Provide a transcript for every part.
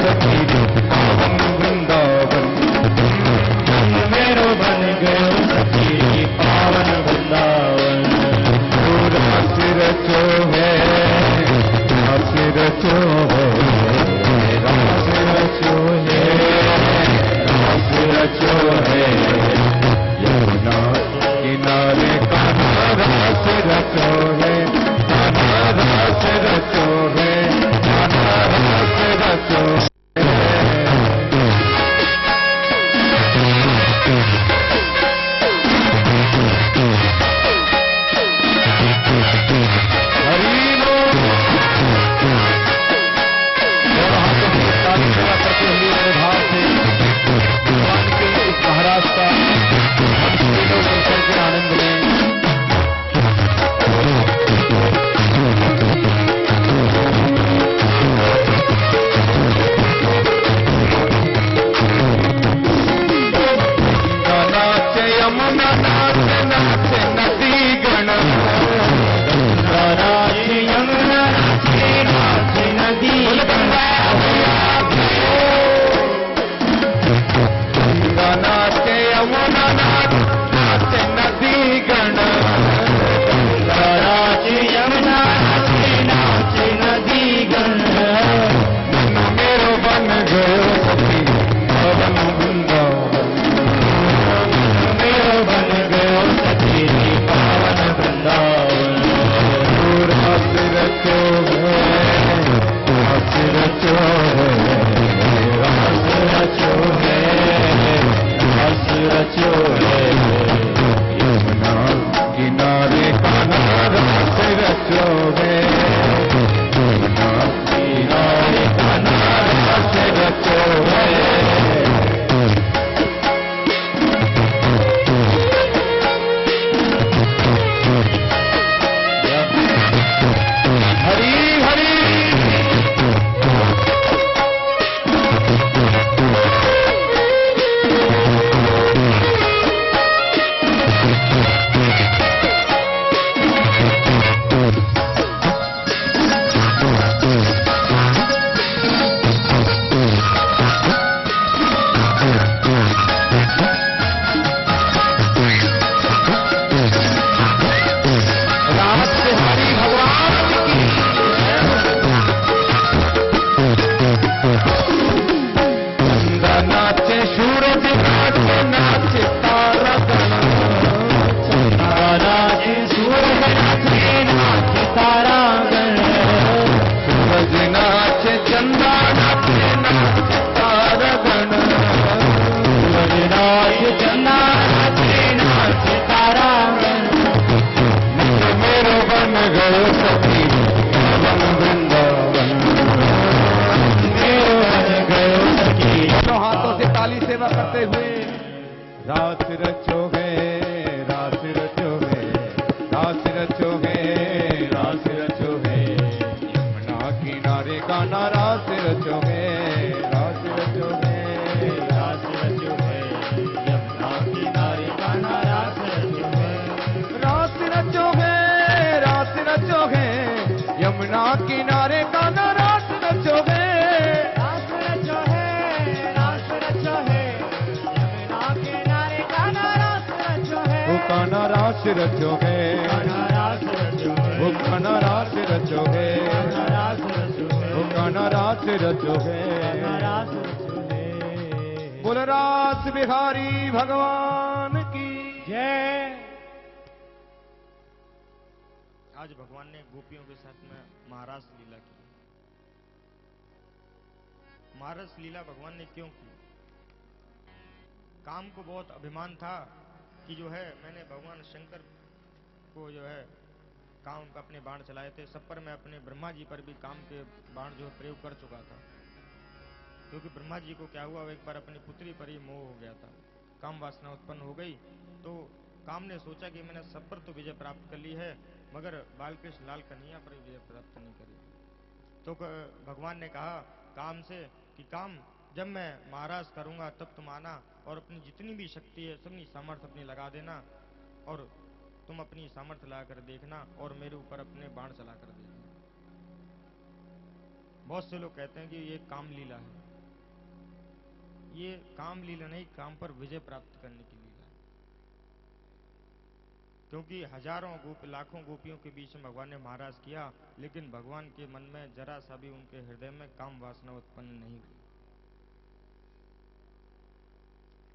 सखी पावन वृंदावन, मेरो बन गयो सखी पावन वृंदावन। रास रचो है, रास रचो है, रास रचो है, रास रचो है, यमुना किनारे कान्हा रास रचो है, कान्हा रास रचो है, कान्हा रास रचो है। लीला भगवान ने क्यों की? काम को बहुत अभिमान था कि जो है मैंने भगवान शंकर को जो है काम का अपने बाण चलाए थे, सब पर मैं अपने ब्रह्मा जी पर भी काम के बाण जो है प्रयोग कर चुका था। क्योंकि ब्रह्मा जी को क्या हुआ, एक बार अपनी पुत्री पर ही मोह हो गया था, काम वासना उत्पन्न हो गई। तो काम ने सोचा कि मैंने सब पर तो विजय प्राप्त कर ली है, मगर बालकृष्ण लाल कन्हैया पर विजय प्राप्त नहीं करी। तो भगवान ने कहा काम से कि काम जब मैं महाराज करूंगा तब तुम आना और अपनी जितनी भी शक्ति है सबनी सामर्थ्य अपनी लगा देना, और तुम अपनी सामर्थ्य लगाकर देखना और मेरे ऊपर अपने बाण चलाकर देखना। बहुत से लोग कहते हैं कि ये काम लीला है, ये काम लीला नहीं, काम पर विजय प्राप्त करने की लीला है। क्योंकि हजारों लाखों गोपियों के बीच में भगवान ने महाराज किया, लेकिन भगवान के मन में जरा सा भी उनके हृदय में काम वासना उत्पन्न नहीं हुई।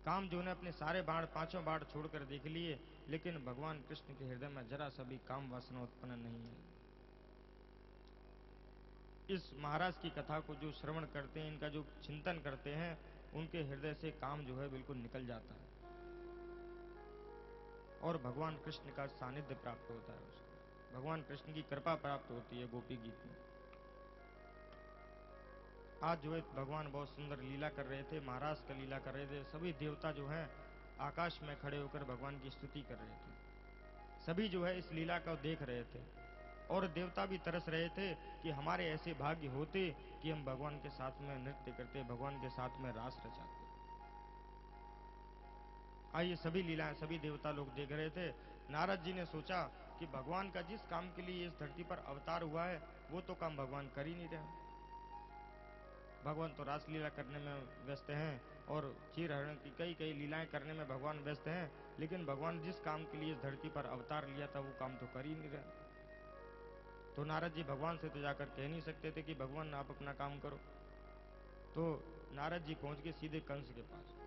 काम जो ने अपने सारे बाण, पांचों बाण छोड़कर देख लिए, लेकिन भगवान कृष्ण के हृदय में जरा सा भी काम वासना उत्पन्न नहीं है। इस महाराज की कथा को जो श्रवण करते हैं, इनका जो चिंतन करते हैं, उनके हृदय से काम जो है बिल्कुल निकल जाता है और भगवान कृष्ण का सानिध्य प्राप्त होता है उसको। भगवान कृष्ण की कृपा प्राप्त होती है गोपी गीत में। आज जो है भगवान बहुत सुंदर लीला कर रहे थे, महाराज का लीला कर रहे थे। सभी देवता जो हैं आकाश में खड़े होकर भगवान की स्तुति कर रहे थे। सभी जो है इस लीला को देख रहे थे और देवता भी तरस रहे थे कि हमारे ऐसे भाग्य होते कि हम भगवान के साथ में नृत्य करते, भगवान के साथ में रास रचाते। आइए सभी लीलाएं सभी देवता लोग देख रहे थे। नारद जी ने सोचा कि भगवान का जिस काम के लिए इस धरती पर अवतार हुआ है, वो तो काम भगवान कर ही नहीं रहे। भगवान तो रासलीला करने में व्यस्त हैं और चीर हरण की कई कई लीलाएं करने में भगवान व्यस्त हैं, लेकिन भगवान जिस काम के लिए इस धरती पर अवतार लिया था, वो काम तो कर ही नहीं रहे। तो नारद जी भगवान से तो जाकर कह नहीं सकते थे कि भगवान आप अपना काम करो। तो नारद जी पहुंच गए सीधे कंस के पास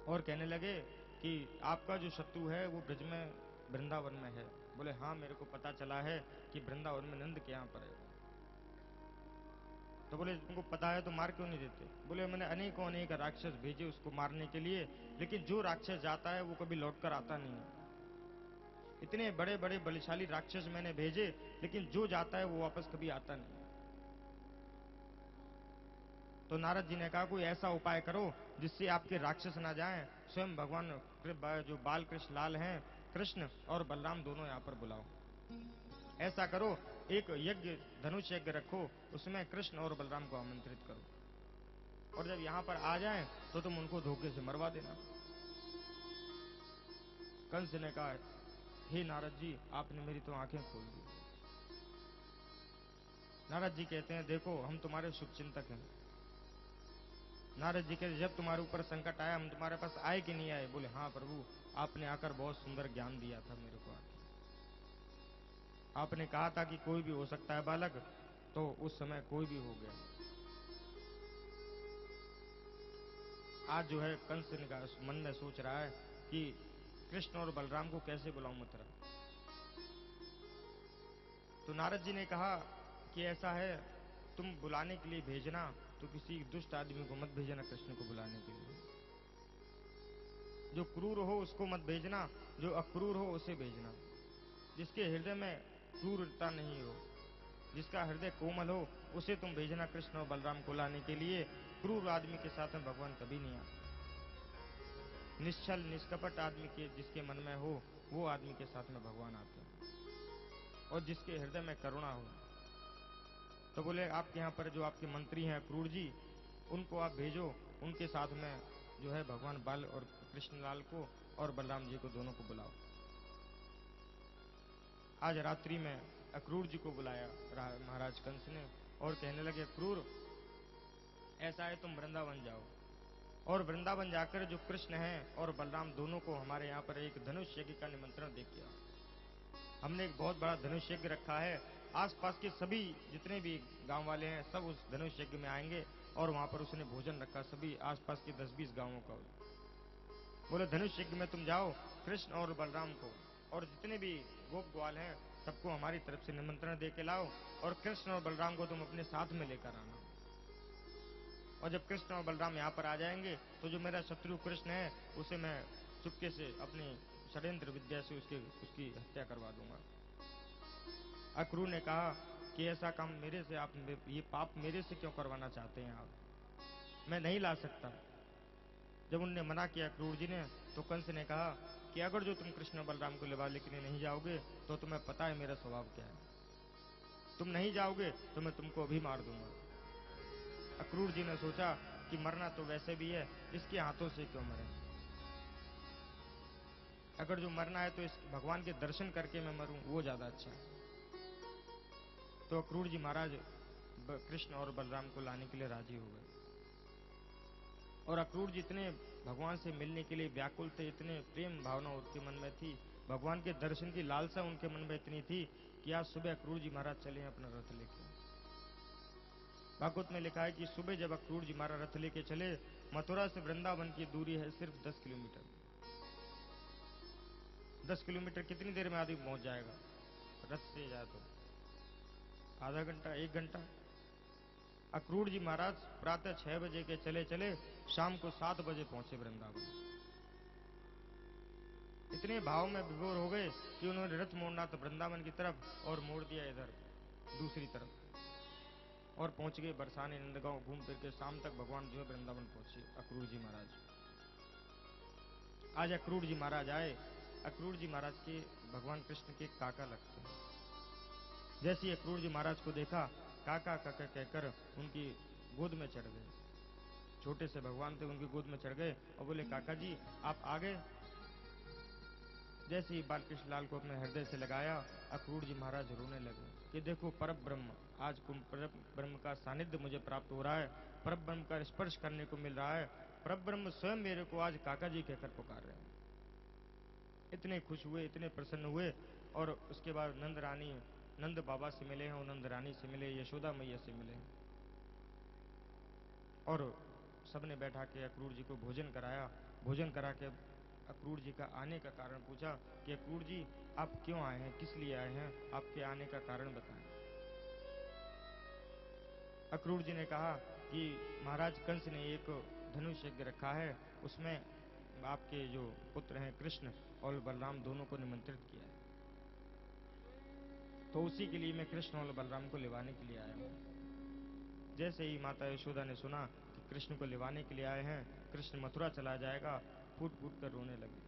और कहने लगे कि आपका जो शत्रु है वो ब्रज में वृंदावन में है। बोले हाँ, मेरे को पता चला है कि वृंदावन में नंद के यहाँ पर है। तो बोले तुमको पता है तो मार क्यों नहीं देते? बोले मैंने अनेकों अनेक राक्षस भेजे उसको मारने के लिए, लेकिन जो राक्षस जाता है वो कभी लौटकर आता नहीं है। इतने बड़े बड़े बलशाली राक्षस मैंने भेजे, लेकिन जो जाता है वो वापस कभी आता नहीं। तो नारद जी ने कहा कोई ऐसा उपाय करो जिससे आपके राक्षस ना जाएं। स्वयं भगवान जो बाल कृष्ण लाल हैं, कृष्ण और बलराम दोनों यहाँ पर बुलाओ। ऐसा करो एक यज्ञ, धनुष यज्ञ रखो, उसमें कृष्ण और बलराम को आमंत्रित करो और जब यहाँ पर आ जाएं तो तुम उनको धोखे से मरवा देना। कंस ने कहा हे नारद जी, आपने मेरी तो आंखें खोल दी। नारद जी कहते हैं देखो हम तुम्हारे शुभचिंतक हैं। नारद जी कहते जब तुम्हारे ऊपर संकट आया हम तुम्हारे पास आए कि नहीं आए? बोले हाँ प्रभु, आपने आकर बहुत सुंदर ज्ञान दिया था मेरे को। आपने कहा था कि कोई भी हो सकता है बालक, तो उस समय कोई भी हो गया। आज जो है कंस ने मन में सोच रहा है कि कृष्ण और बलराम को कैसे बुलाऊं मथुरा। तो नारद जी ने कहा कि ऐसा है, तुम बुलाने के लिए भेजना तो किसी दुष्ट आदमी को मत भेजना कृष्ण को बुलाने के लिए। जो क्रूर हो उसको मत भेजना, जो अक्रूर हो उसे भेजना। जिसके हृदय में क्रूरता नहीं हो, जिसका हृदय कोमल हो, उसे तुम भेजना कृष्ण और बलराम को लाने के लिए। क्रूर आदमी के साथ में भगवान कभी नहीं आते। निश्चल निष्कपट आदमी के जिसके मन में हो, वो आदमी के साथ में भगवान आते हैं और जिसके हृदय में करुणा हो। तो बोले आपके यहाँ पर जो आपके मंत्री हैं क्रूर जी, उनको आप भेजो, उनके साथ में जो है भगवान बाल और कृष्णलाल को और बलराम जी को दोनों को बुलाओ। आज रात्रि में अक्रूर जी को बुलाया महाराज कंस ने और कहने लगे क्रूर, ऐसा है तुम वृंदावन जाओ और वृंदावन जाकर जो कृष्ण हैं और बलराम दोनों को हमारे यहाँ पर एक धनुष यज्ञ का निमंत्रण दे के आओ। हमने एक बहुत बड़ा धनुष यज्ञ रखा है, आसपास के सभी जितने भी गांव वाले हैं सब उस धनुष यज्ञ में आएंगे और वहां पर उसने भोजन रखा सभी आसपास के 10-20 गांवों का। बोले धनुष यज्ञ में तुम जाओ, कृष्ण और बलराम को और जितने भी गोप ग्वाल हैं सबको हमारी तरफ से निमंत्रण दे के लाओ और कृष्ण और बलराम को तुम अपने साथ में लेकर आना। और जब कृष्ण और बलराम यहाँ पर आ जाएंगे तो जो मेरा शत्रु कृष्ण है उसे मैं चुपके से अपनी षड्यंत्र विद्या से उसकी हत्या करवा दूंगा। अक्रूर ने कहा कि ऐसा काम मेरे से आप, ये पाप मेरे से क्यों करवाना चाहते हैं आप? मैं नहीं ला सकता। जब उनने मना किया क्रूर जी ने, तो कंस ने कहा कि अगर जो तुम कृष्ण बलराम को लेवा लेके नहीं जाओगे तो तुम्हें पता है मेरा स्वभाव क्या है। तुम नहीं जाओगे तो मैं तुमको अभी मार दूंगा। अक्रूर जी ने सोचा कि मरना तो वैसे भी है, इसके हाथों से क्यों मरे। अगर जो मरना है तो इस भगवान के दर्शन करके मैं मरूं, वो ज्यादा अच्छा है। तो अक्रूर जी महाराज कृष्ण और बलराम को लाने के लिए राजी हो गए। और अक्रूर जी इतने भगवान से मिलने के लिए व्याकुल थे, इतने प्रेम भावना उनके मन में थी, भगवान के दर्शन की लालसा उनके मन में इतनी थी कि आज सुबह अक्रूर जी महाराज चले अपना रथ लेके। भागवत में लिखा है कि सुबह जब अक्रूर जी महाराज रथ लेके चले, मथुरा से वृंदावन की दूरी है सिर्फ 10 किलोमीटर। 10 किलोमीटर कितनी देर में आदमी पहुंच जाएगा? रथ से जाए तो आधा घंटा, 1 घंटा। अक्रूर जी महाराज प्रातः 6 बजे के चले चले शाम को 7 बजे पहुंचे वृंदावन। इतने भाव में विभोर हो गए कि उन्होंने रथ मोड़ना तो वृंदावन की तरफ और मोड़ दिया इधर दूसरी तरफ और पहुंच गए बरसाने नंदगांव। घूम फिर के शाम तक भगवान जो है वृंदावन पहुंचे अक्रूर जी महाराज। आज अक्रूर जी महाराज आए। अक्रूर जी महाराज के भगवान कृष्ण के काका लगते हैं। जैसे ही अक्रूर जी महाराज को देखा, काका काका कहकर उनकी गोद में चढ़ गए। छोटे से भगवान थे, उनकी गोद में चढ़ गए और बोले, काका जी आप आ गए। जैसे ही बालकृष्ण लाल को अपने हृदय से लगाया, अक्रूर जी महाराज रोने लगे कि देखो परम ब्रह्म, आज परम ब्रह्म का सानिध्य मुझे प्राप्त हो रहा है, परम ब्रह्म का स्पर्श करने को मिल रहा है, परम ब्रह्म स्वयं मेरे को आज काका जी कहकर पुकार रहे हैं। इतने खुश हुए, इतने प्रसन्न हुए। और उसके बाद नंद रानी, नंद बाबा से मिले हैं, नंद रानी से मिले, यशोदा मैया से मिले हैं और सबने बैठा के अक्रूर जी को भोजन कराया। भोजन करा के अक्रूर जी का आने का कारण पूछा कि अक्रूर जी आप क्यों आए हैं, किस लिए आए हैं, आपके आने का कारण बताएं। अक्रूर जी ने कहा कि महाराज कंस ने एक धनुष यज्ञ रखा है, उसमें आपके जो पुत्र हैं कृष्ण और बलराम दोनों को निमंत्रित किया है, तो उसी के लिए मैं कृष्ण और बलराम को लिवाने के लिए आया हूँ। जैसे ही माता यशोदा ने सुना कि कृष्ण को लिवाने के लिए आए हैं, कृष्ण मथुरा चला जाएगा, फूट फूट कर रोने लगी।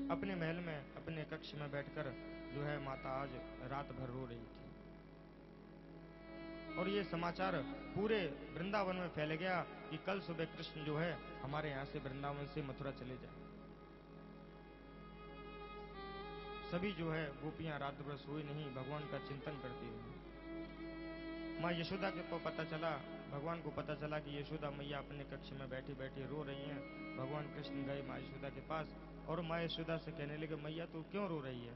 अपने महल में अपने कक्ष में बैठकर जो है माता आज रात भर रो रही थी। और ये समाचार पूरे वृंदावन में फैल गया कि कल सुबह कृष्ण जो है हमारे यहाँ से वृंदावन से मथुरा चले जाए। सभी जो है गोपियां रात भर सोई नहीं, भगवान का चिंतन करती रही। माँ यशोदा को पता चला, भगवान को पता चला कि यशोदा मैया अपने कक्ष में बैठी बैठी रो रही हैं। भगवान कृष्ण गए माँ यशोदा के पास और माँ यशोदा से कहने लगे, मैया तू क्यों रो रही है?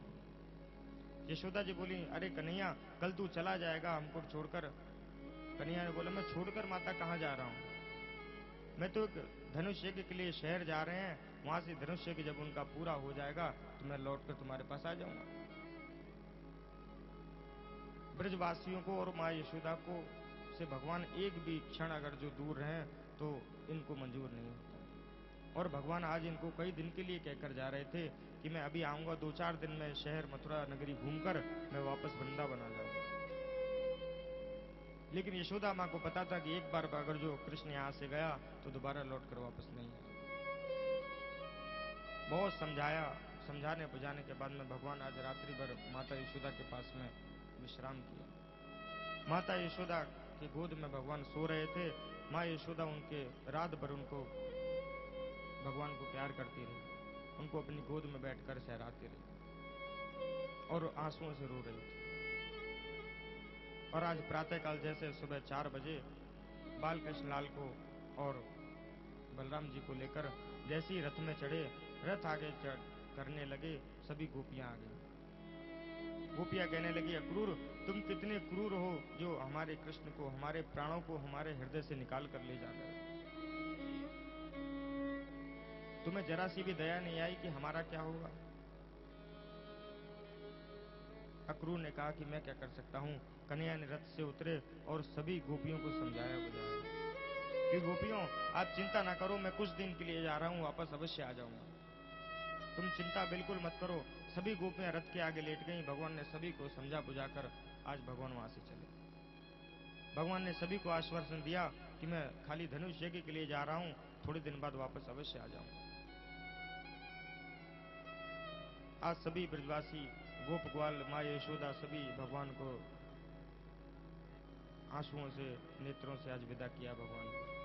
यशोदा जी बोली, अरे कन्हैया कल तू चला जाएगा हमको छोड़कर। कन्हैया ने बोला, मैं छोड़कर माता कहाँ जा रहा हूँ, मैं तो धनुष यज्ञ के लिए शहर जा रहे हैं, वहां से धनुष यज्ञ जब उनका पूरा हो जाएगा तो मैं लौटकर तुम्हारे पास आ जाऊंगा। ब्रजवासियों को और माँ यशोदा को से भगवान एक भी क्षण अगर जो दूर रहें तो इनको मंजूर नहीं होता। और भगवान आज इनको कई दिन के लिए कहकर जा रहे थे कि मैं अभी आऊंगा, 2-4 दिन में शहर मथुरा नगरी घूमकर मैं वापस वृंदावन आ जाऊंगा। लेकिन यशोदा माँ को पता था कि एक बार अगर जो कृष्ण यहाँ से गया तो दोबारा लौटकर वापस नहीं आएगा। बहुत समझाया, समझाने बुझाने के बाद में भगवान आज रात्रि भर माता यशोदा के पास में विश्राम किया। माता यशोदा की गोद में भगवान सो रहे थे। माँ यशोदा उनके रात भर उनको भगवान को प्यार करती रही, उनको अपनी गोद में बैठकर सहराती रही और आंसुओं से रो रही थी। और आज प्रातःकाल जैसे सुबह 4 बजे बालकृष्ण लाल को और बलराम जी को लेकर जैसे ही रथ में चढ़े, रथ आगे करने लगे, सभी गोपियां आ गई। गोपियां कहने लगी, अक्रूर तुम कितने क्रूर हो जो हमारे कृष्ण को, हमारे प्राणों को हमारे हृदय से निकाल कर ले जा रहे हो। तुम्हें जरा सी भी दया नहीं आई कि हमारा क्या होगा। अक्रूर ने कहा कि मैं क्या कर सकता हूँ। कन्हैया ने रथ से उतरे और सभी गोपियों को समझाया बुझाया कि गोपियों आप चिंता ना करो, मैं कुछ दिन के लिए जा रहा हूँ, वापस अवश्य आ जाऊंगा, तुम चिंता बिल्कुल मत करो। सभी गोपियां रथ के आगे लेट गईं। भगवान ने सभी को समझा बुझाकर आज भगवान वहां से चले। भगवान ने सभी को आश्वासन दिया कि मैं खाली धनुष यज्ञ के लिए जा रहा हूँ, थोड़े दिन बाद वापस अवश्य आ जाऊंगा। आज सभी ब्रजवासी गोप ग्वाल माँ यशोदा सभी भगवान को आंसुओं से, नेत्रों से आज विदा किया भगवान को।